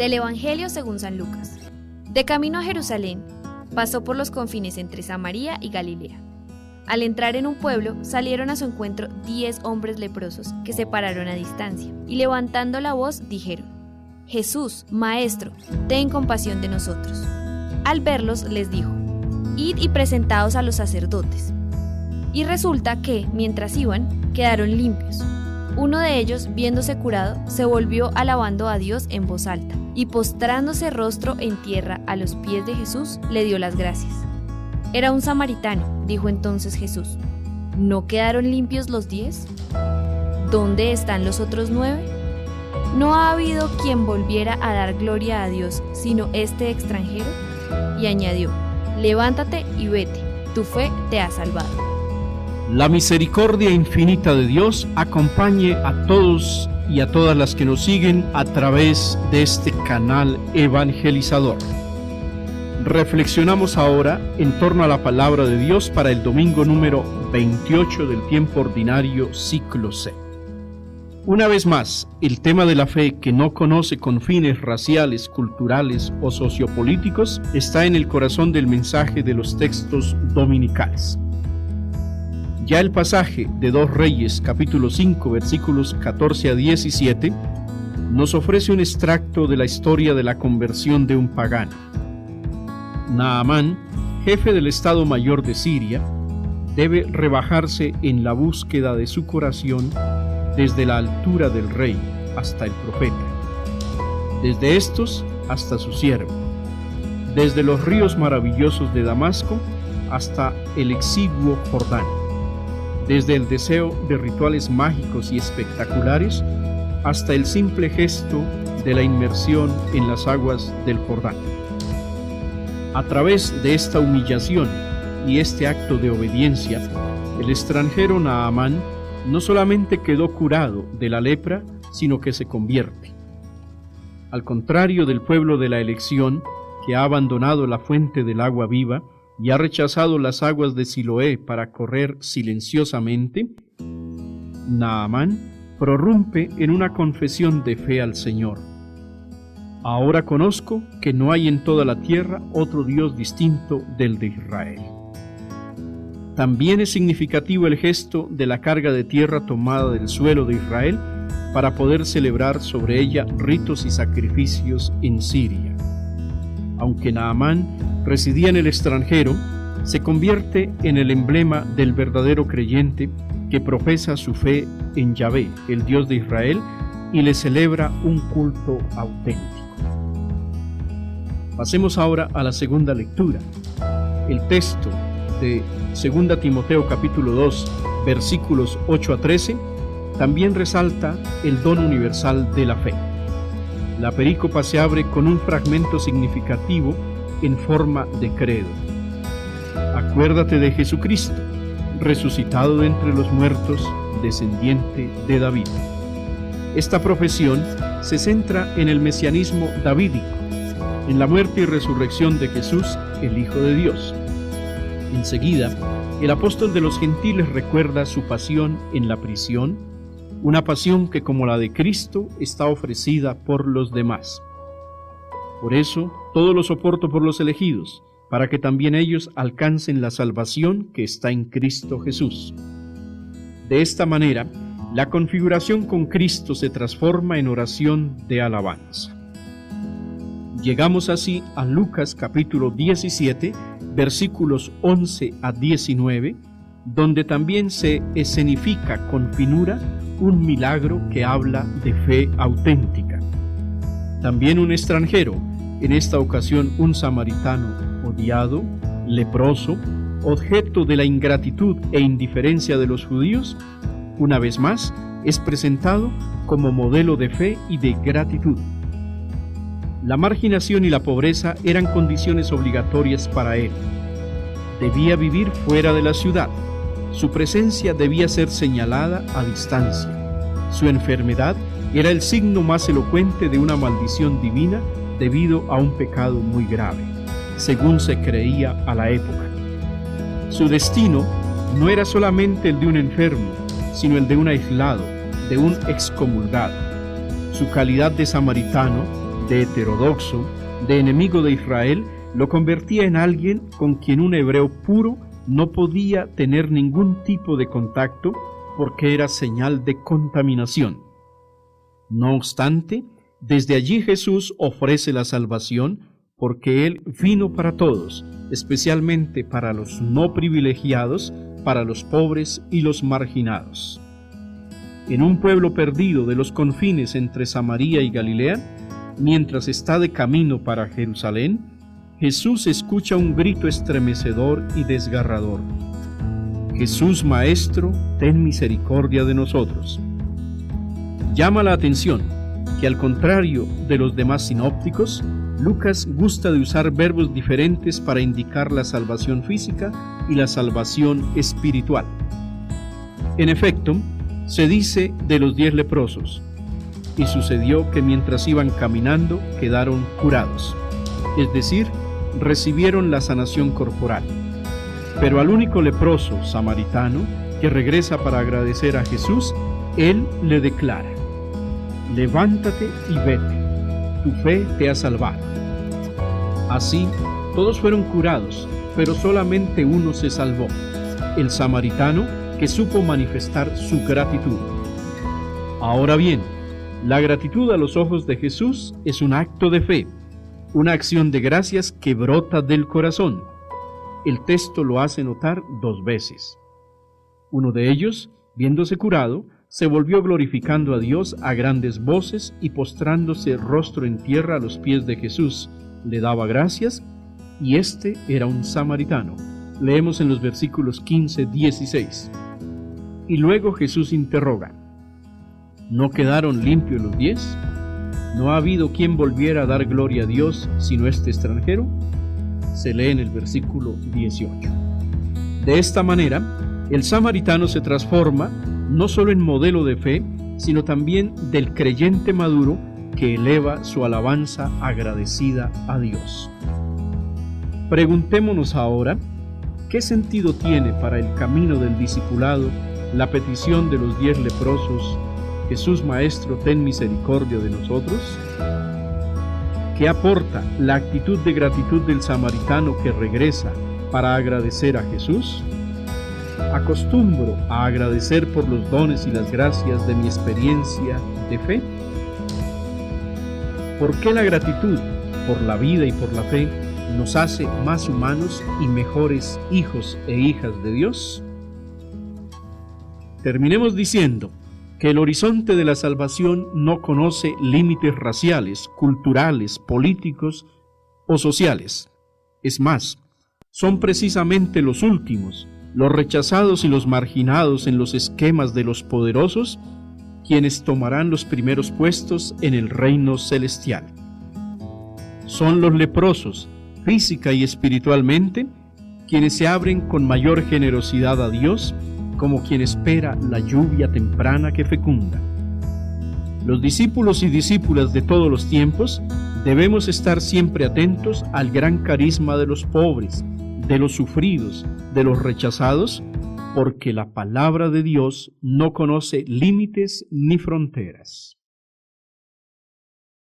El Evangelio según San Lucas. De camino a Jerusalén, pasó por los confines entre Samaria y Galilea. Al entrar en un pueblo, salieron a su encuentro 10 hombres leprosos que se pararon a distancia, y levantando la voz dijeron: Jesús, Maestro, ten compasión de nosotros. Al verlos les dijo: Id y presentaos a los sacerdotes. Y resulta que, mientras iban, quedaron limpios. Uno de ellos, viéndose curado, se volvió alabando a Dios en voz alta, y postrándose rostro en tierra a los pies de Jesús, le dio las gracias. Era un samaritano, dijo entonces Jesús. ¿No quedaron limpios los 10? ¿Dónde están los otros 9? ¿No ha habido quien volviera a dar gloria a Dios, sino este extranjero? Y añadió: levántate y vete, tu fe te ha salvado. La misericordia infinita de Dios acompañe a todos y a todas las que nos siguen a través de este canal evangelizador. Reflexionamos ahora en torno a la palabra de Dios para el domingo número 28 del tiempo ordinario ciclo C. Una vez más, el tema de la fe, que no conoce confines raciales, culturales o sociopolíticos, está en el corazón del mensaje de los textos dominicales. Ya el pasaje de 2 Reyes, capítulo 5, versículos 14 a 17, nos ofrece un extracto de la historia de la conversión de un pagano. Naamán, jefe del Estado Mayor de Siria, debe rebajarse en la búsqueda de su curación desde la altura del rey hasta el profeta, desde estos hasta su siervo, desde los ríos maravillosos de Damasco hasta el exiguo Jordán, desde el deseo de rituales mágicos y espectaculares hasta el simple gesto de la inmersión en las aguas del Jordán. A través de esta humillación y este acto de obediencia, el extranjero Naamán no solamente quedó curado de la lepra, sino que se convierte. Al contrario del pueblo de la elección, que ha abandonado la fuente del agua viva y ha rechazado las aguas de Siloé para correr silenciosamente, Naamán prorrumpe en una confesión de fe al Señor. Ahora conozco que no hay en toda la tierra otro Dios distinto del de Israel. También es significativo el gesto de la carga de tierra tomada del suelo de Israel para poder celebrar sobre ella ritos y sacrificios en Siria. Aunque Naamán residía en el extranjero, se convierte en el emblema del verdadero creyente que profesa su fe en Yahvé, el Dios de Israel, y le celebra un culto auténtico. Pasemos ahora a la segunda lectura. El texto de 2 Timoteo capítulo 2, versículos 8 a 13, también resalta el don universal de la fe. La perícopa se abre con un fragmento significativo en forma de credo. Acuérdate de Jesucristo, resucitado de entre los muertos, descendiente de David. Esta profesión se centra en el mesianismo davídico, en la muerte y resurrección de Jesús, el Hijo de Dios. Enseguida, el apóstol de los gentiles recuerda su pasión en la prisión, una pasión que, como la de Cristo, está ofrecida por los demás. Por eso, todo lo soporto por los elegidos, para que también ellos alcancen la salvación que está en Cristo Jesús. De esta manera, la configuración con Cristo se transforma en oración de alabanza. Llegamos así a Lucas capítulo 17, versículos 11 a 19, donde también se escenifica con finura un milagro que habla de fe auténtica. También un extranjero, en esta ocasión un samaritano odiado, leproso, objeto de la ingratitud e indiferencia de los judíos, una vez más es presentado como modelo de fe y de gratitud. La marginación y la pobreza eran condiciones obligatorias para él. Debía vivir fuera de la ciudad. Su presencia debía ser señalada a distancia. Su enfermedad era el signo más elocuente de una maldición divina debido a un pecado muy grave, según se creía a la época. Su destino no era solamente el de un enfermo, sino el de un aislado, de un excomulgado. Su calidad de samaritano de heterodoxo, de enemigo de Israel, lo convertía en alguien con quien un hebreo puro no podía tener ningún tipo de contacto porque era señal de contaminación. No obstante, desde allí Jesús ofrece la salvación porque Él vino para todos, especialmente para los no privilegiados, para los pobres y los marginados. En un pueblo perdido de los confines entre Samaria y Galilea, mientras está de camino para Jerusalén, Jesús escucha un grito estremecedor y desgarrador: Jesús Maestro, ten misericordia de nosotros. Llama la atención que, al contrario de los demás sinópticos, Lucas gusta de usar verbos diferentes para indicar la salvación física y la salvación espiritual. En efecto, se dice de los 10 leprosos: y sucedió que mientras iban caminando quedaron curados, es decir, recibieron la sanación corporal. Pero al único leproso samaritano que regresa para agradecer a Jesús, Él le declara: levántate y vete, tu fe te ha salvado. Así, todos fueron curados, pero solamente uno se salvó, el samaritano, que supo manifestar su gratitud. Ahora bien, la gratitud a los ojos de Jesús es un acto de fe, una acción de gracias que brota del corazón. El texto lo hace notar 2 veces. Uno de ellos, viéndose curado, se volvió glorificando a Dios a grandes voces y postrándose rostro en tierra a los pies de Jesús, le daba gracias, y este era un samaritano. Leemos en los versículos 15-16. Y luego Jesús interroga: ¿no quedaron limpios los 10? ¿No ha habido quien volviera a dar gloria a Dios sino este extranjero? Se lee en el versículo 18. De esta manera, el samaritano se transforma no solo en modelo de fe, sino también del creyente maduro que eleva su alabanza agradecida a Dios. Preguntémonos ahora, ¿qué sentido tiene para el camino del discipulado la petición de los 10 leprosos: Jesús Maestro, ten misericordia de nosotros? ¿Qué aporta la actitud de gratitud del samaritano que regresa para agradecer a Jesús? ¿Acostumbro a agradecer por los dones y las gracias de mi experiencia de fe? ¿Por qué la gratitud por la vida y por la fe nos hace más humanos y mejores hijos e hijas de Dios? Terminemos diciendo que el horizonte de la salvación no conoce límites raciales, culturales, políticos o sociales. Es más, son precisamente los últimos, los rechazados y los marginados en los esquemas de los poderosos, quienes tomarán los primeros puestos en el reino celestial. Son los leprosos, física y espiritualmente, quienes se abren con mayor generosidad a Dios, como quien espera la lluvia temprana que fecunda. Los discípulos y discípulas de todos los tiempos debemos estar siempre atentos al gran carisma de los pobres, de los sufridos, de los rechazados, porque la palabra de Dios no conoce límites ni fronteras.